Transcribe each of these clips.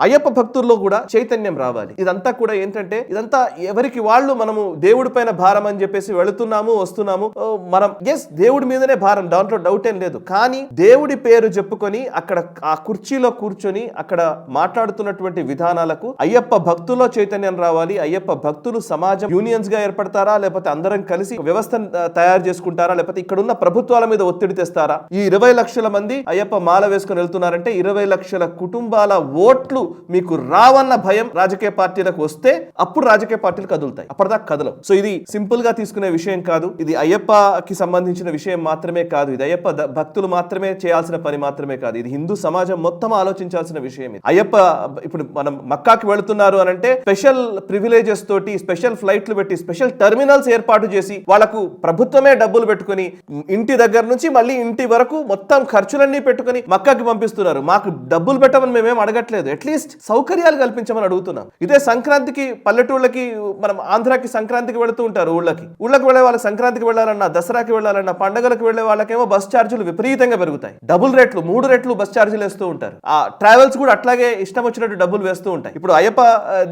అయ్యప్ప భక్తుల్లో కూడా చైతన్యం రావాలి. ఇదంతా కూడా ఏంటంటే ఇదంతా ఎవరికి వాళ్ళు మనము దేవుడి పైన భారం అని చెప్పేసి వెళుతున్నాము వస్తున్నాము. మనం దేవుడి మీదనే భారం, దాంట్లో డౌట్ ఏం లేదు. కానీ దేవుడి పేరు చెప్పుకొని అక్కడ ఆ కుర్చీలో కూర్చొని అక్కడ మాట్లాడుతున్నటువంటి విధానాలకు అయ్యప్ప భక్తుల్లో చైతన్యం రావాలి. అయ్యప్ప భక్తులు సమాజం యూనియన్స్ గా ఏర్పడతారా, లేకపోతే అందరం కలిసి వ్యవస్థను తయారు చేసుకుంటారా, లేకపోతే ఇక్కడ ఉన్న ప్రభుత్వాల మీద ఒత్తిడి తెస్తారా? ఈ 20 లక్షల మంది అయ్యప్ప మాల వేసుకొని వెళ్తున్నారంటే 20 లక్షల కుటుంబాల ఓట్లు మీకు రావన్న భయం రాజకీయ పార్టీలకు వస్తే అప్పుడు రాజకీయ పార్టీలు కదులుతాయి, అప్పటిదాకా కదలవు. సో ఇది సింపుల్ గా తీసుకునే విషయం కాదు. ఇది అయ్యప్పకి సంబంధించిన విషయం మాత్రమే కాదు. ఇది అయ్యప్ప భక్తులు మాత్రమే చేయాల్సిన పని మాత్రమే కాదు. ఇది హిందూ సమాజం మొత్తం ఆలోచించాల్సిన విషయం. అయ్యప్ప ఇప్పుడు మనం మక్కాకి వెళుతున్నారు అని అంటే స్పెషల్ ప్రివిలేజెస్ తోటి స్పెషల్ ఫ్లైట్లు పెట్టి స్పెషల్ టెర్మినల్స్ ఏర్పాటు చేసి వాళ్ళకు ప్రభుత్వమే డబ్బులు పెట్టుకుని ఇంటి దగ్గర నుంచి మళ్ళీ ఇంటి వరకు మొత్తం ఖర్చులన్నీ పెట్టుకుని మక్కాకి పంపిస్తున్నారు. మాకు డబ్బులు పెట్టమని మేమేం అడగట్లేదు, అట్లీస్ట్ సౌకర్యాలు కల్పించమని అడుగుతున్నాం. ఇదే సంక్రాంతికి పల్లెటూళ్ళకి, మనం ఆంధ్రాకి సంక్రాంతికి వెళుతూ ఉంటారు. ఊళ్ళకి వెళ్ళే వాళ్ళకి సంక్రాంతికి వెళ్ళాలన్నా, దసరాకి వెళ్ళాలన్నా, పండుగలకు వెళ్లే వాళ్ళకేమో బస్ ఛార్జీలు విపరీతంగా పెరుగుతాయి. డబుల్ రేట్లు, 3 రెట్లు బస్ ఛార్జీలు వేస్తూ ఉంటారు. ఆ ట్రావెల్స్ కూడా అట్లాగే ఇష్టం వచ్చినట్టు డబ్బులు వేస్తూ ఉంటాయి. ఇప్పుడు అయ్యప్ప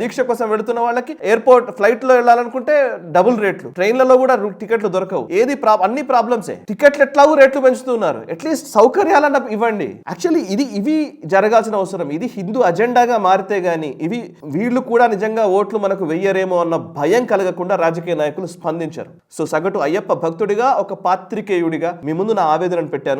దీక్ష కోసం వెళుతున్న వాళ్ళకి ఎయిర్పోర్ట్ ఫ్లైట్ లో వెళ్ళాలనుకుంటే డబుల్ రేట్లు, ట్రైన్లలో కూడా టికెట్లు దొరకవు. అన్ని ప్రాబ్లమ్సే. టికెట్లు ఎట్లాగూ రేట్లు పెంచుతున్నారు. అట్లీస్ట్ సౌకర్యాలన్న ఇవ్వండి. యాక్చువల్లీ ఇవి జరగాల్సిన అవసరం. ఇది హిందూ అజెండాగా మారితే గానీ వీళ్ళు కూడా నిజంగా ఓట్లు మనకు వెయ్యరేమో అన్న భయం కలగకుండా రాజకీయ నాయకులు స్పందించారు. సో సగటు అయ్యప్ప భక్తుడిగా, ఒక పాత్రికేయుడిగా మీ ముందు నా ఆవేదనను పెట్టాను.